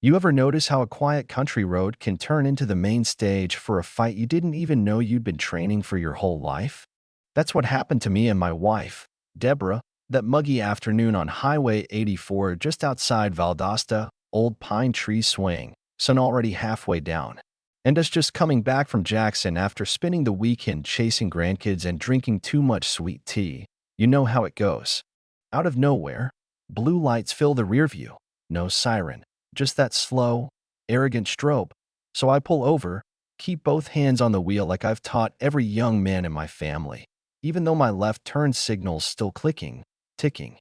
You ever notice how a quiet country road can turn into the main stage for a fight you didn't even know you'd been training for your whole life? That's what happened to me and my wife, Deborah, that muggy afternoon on Highway 84 just outside Valdosta, old pine tree swing, sun already halfway down. And us just coming back from Jackson after spending the weekend chasing grandkids and drinking too much sweet tea. You know how it goes. Out of nowhere, blue lights fill the rear view. No siren, just that slow, arrogant strobe. So I pull over, keep both hands on the wheel like I've taught every young man in my family, even though my left turn signal's still clicking, ticking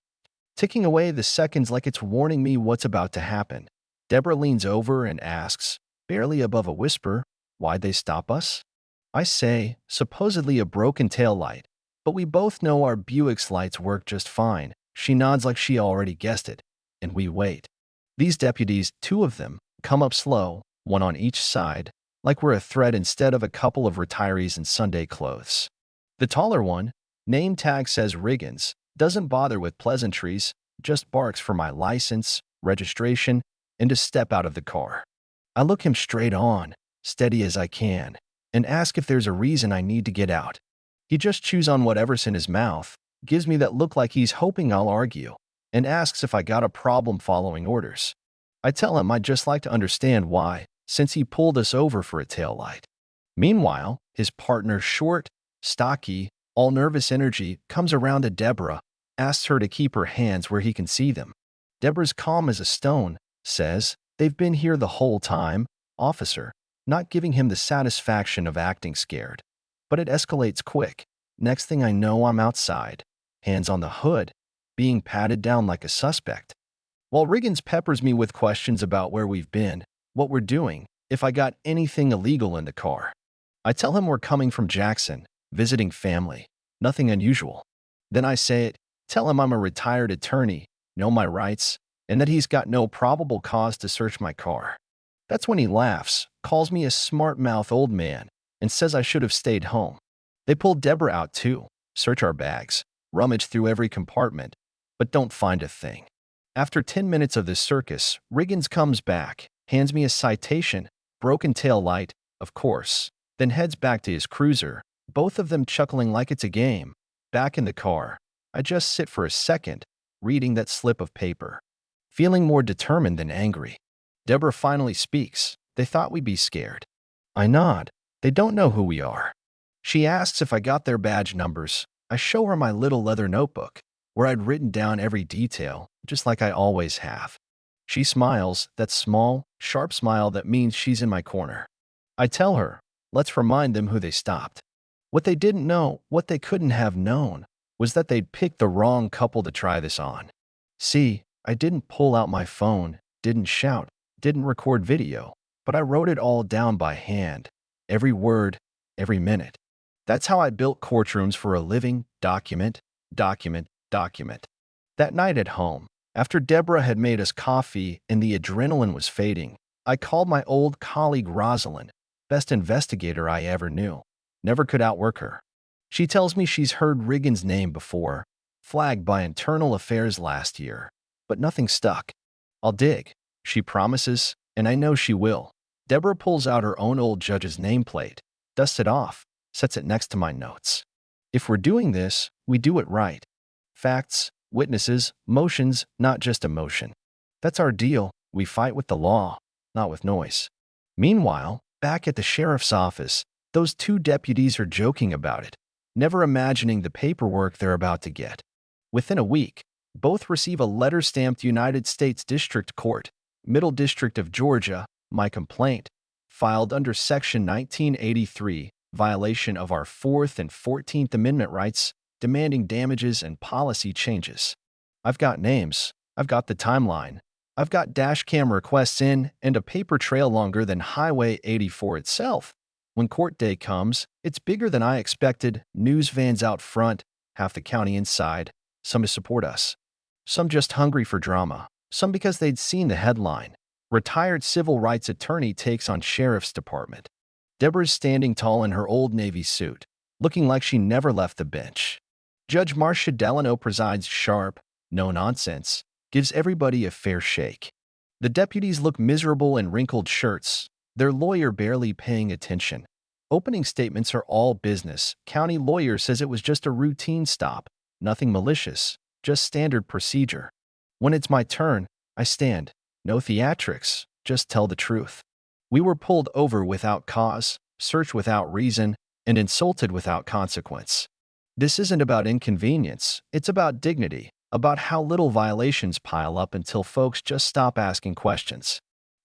away the seconds like it's warning me what's about to happen. Deborah leans over and asks, barely above a whisper, why'd they stop us? I say, supposedly a broken tail light, but we both know our Buick's lights work just fine. She nods like she already guessed it, and we wait. These deputies, two of them, come up slow, one on each side, like we're a threat instead of a couple of retirees in Sunday clothes. The taller one, name tag says Riggins, doesn't bother with pleasantries, just barks for my license, registration, and to step out of the car. I look him straight on, steady as I can, and ask if there's a reason I need to get out. He just chews on whatever's in his mouth, gives me that look like he's hoping I'll argue, and asks if I got a problem following orders. I tell him I'd just like to understand why, since he pulled us over for a taillight. Meanwhile, his partner, short, stocky, all nervous energy, comes around to Deborah, asks her to keep her hands where he can see them. Deborah's calm as a stone, says, they've been here the whole time, officer, not giving him the satisfaction of acting scared. But it escalates quick. Next thing I know, I'm outside, hands on the hood, being patted down like a suspect. While Riggins peppers me with questions about where we've been, what we're doing, if I got anything illegal in the car. I tell him we're coming from Jackson, visiting family, nothing unusual. Then I say it, tell him I'm a retired attorney, know my rights, and that he's got no probable cause to search my car. That's when he laughs, calls me a smart-mouth old man, and says I should have stayed home. They pull Deborah out too, search our bags, rummage through every compartment, but don't find a thing. After 10 minutes of this circus, Riggins comes back, hands me a citation, broken tail light, of course, then heads back to his cruiser, both of them chuckling like it's a game. Back in the car, I just sit for a second, reading that slip of paper, feeling more determined than angry. Deborah finally speaks. They thought we'd be scared. I nod. They don't know who we are. She asks if I got their badge numbers. I show her my little leather notebook, where I'd written down every detail, just like I always have. She smiles, that small, sharp smile that means she's in my corner. I tell her, let's remind them who they stopped. What they didn't know, what they couldn't have known, was that they'd picked the wrong couple to try this on. See, I didn't pull out my phone, didn't shout, didn't record video, but I wrote it all down by hand, every word, every minute. That's how I built courtrooms for a living. Document. That night at home, after Deborah had made us coffee and the adrenaline was fading, I called my old colleague Rosalind, best investigator I ever knew. Never could outwork her. She tells me she's heard Riggins' name before, flagged by internal affairs last year, but nothing stuck. I'll dig, she promises, and I know she will. Deborah pulls out her own old judge's nameplate, dusts it off, sets it next to my notes. If we're doing this, we do it right. Facts, witnesses, motions, not just emotion. That's our deal. We fight with the law, not with noise. Meanwhile, back at the sheriff's office, those two deputies are joking about it, never imagining the paperwork they're about to get. Within a week, both receive a letter stamped United States District Court, Middle District of Georgia, my complaint, filed under Section 1983, violation of our 4th and 14th Amendment rights, demanding damages and policy changes. I've got names. I've got the timeline. I've got dash cam requests in and a paper trail longer than Highway 84 itself. When court day comes, it's bigger than I expected. News vans out front, half the county inside, some to support us. Some just hungry for drama. Some because they'd seen the headline. Retired civil rights attorney takes on sheriff's department. Deborah's standing tall in her old Navy suit, looking like she never left the bench. Judge Marcia Delano presides, sharp, no nonsense, gives everybody a fair shake. The deputies look miserable in wrinkled shirts, their lawyer barely paying attention. Opening statements are all business. County lawyer says it was just a routine stop, nothing malicious, just standard procedure. When it's my turn, I stand. No theatrics, just tell the truth. We were pulled over without cause, searched without reason, and insulted without consequence. This isn't about inconvenience, it's about dignity, about how little violations pile up until folks just stop asking questions.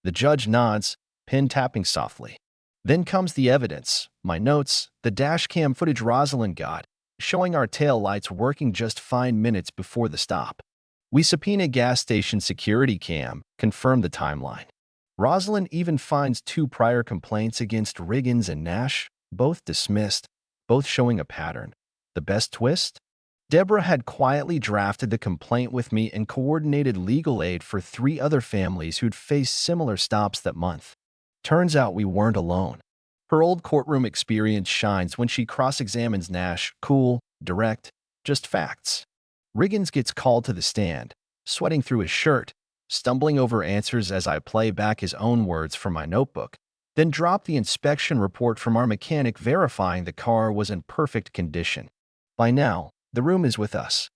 The judge nods, pen tapping softly. Then comes the evidence, my notes, the dash cam footage Rosalind got, showing our tail lights working just fine minutes before the stop. We subpoena gas station security cam, confirm the timeline. Rosalind even finds 2 prior complaints against Riggins and Nash, both dismissed, both showing a pattern. The best twist? Deborah had quietly drafted the complaint with me and coordinated legal aid for 3 other families who'd faced similar stops that month. Turns out we weren't alone. Her old courtroom experience shines when she cross-examines Nash, cool, direct, just facts. Riggins gets called to the stand, sweating through his shirt, stumbling over answers as I play back his own words from my notebook, then drop the inspection report from our mechanic verifying the car was in perfect condition. By now, the room is with us.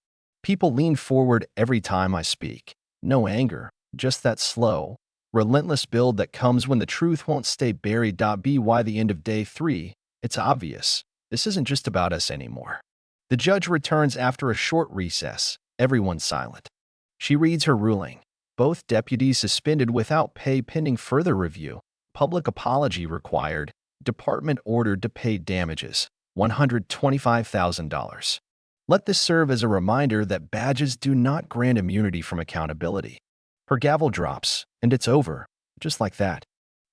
People lean forward every time I speak. No anger, just that slow, relentless build that comes when the truth won't stay buried. By the end of day 3, it's obvious. This isn't just about us anymore. The judge returns after a short recess. Everyone's silent. She reads her ruling. Both deputies suspended without pay pending further review. Public apology required. Department ordered to pay damages, $125,000. Let this serve as a reminder that badges do not grant immunity from accountability. Her gavel drops, and it's over, just like that.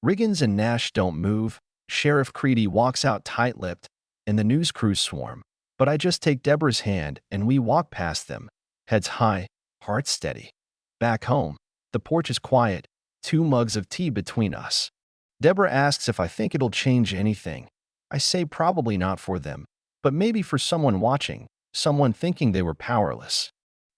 Riggins and Nash don't move. Sheriff Creedy walks out tight-lipped, and the news crews swarm. But I just take Deborah's hand, and we walk past them, heads high, hearts steady. Back home, the porch is quiet, 2 mugs of tea between us. Deborah asks if I think it'll change anything. I say probably not for them, but maybe for someone watching, someone thinking they were powerless.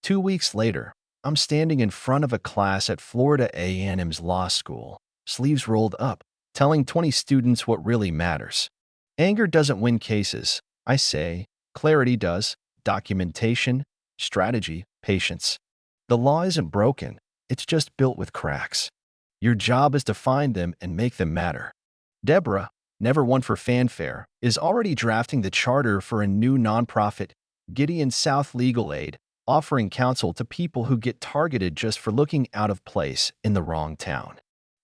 2 weeks later, I'm standing in front of a class at Florida A&M's law school, sleeves rolled up, telling 20 students what really matters. Anger doesn't win cases, I say. Clarity does. Documentation, strategy, patience. The law isn't broken, it's just built with cracks. Your job is to find them and make them matter. Deborah, never one for fanfare, is already drafting the charter for a new nonprofit, Gideon South Legal Aid, offering counsel to people who get targeted just for looking out of place in the wrong town.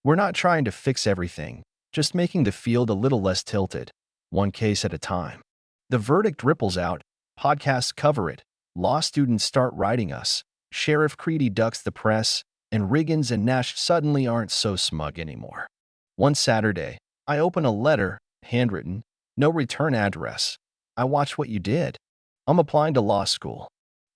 We're not trying to fix everything, just making the field a little less tilted, one case at a time. The verdict ripples out, podcasts cover it, law students start writing us, Sheriff Creedy ducks the press, and Riggins and Nash suddenly aren't so smug anymore. One Saturday, I open a letter, handwritten, no return address. I watch what you did. I'm applying to law school.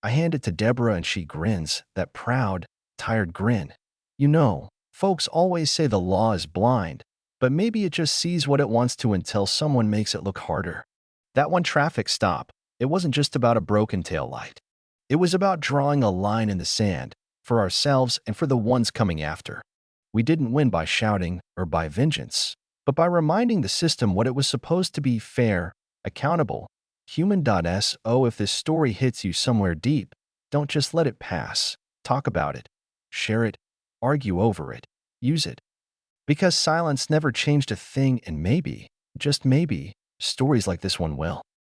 I hand it to Deborah and she grins, that proud, tired grin. You know, folks always say the law is blind, but maybe it just sees what it wants to until someone makes it look harder. That one traffic stop, it wasn't just about a broken taillight. It was about drawing a line in the sand, for ourselves and for the ones coming after. We didn't win by shouting or by vengeance, but by reminding the system what it was supposed to be: fair, accountable, human.so. If this story hits you somewhere deep, don't just let it pass. Talk about it. Share it. Argue over it. Use it. Because silence never changed a thing, and maybe, just maybe, stories like this one will.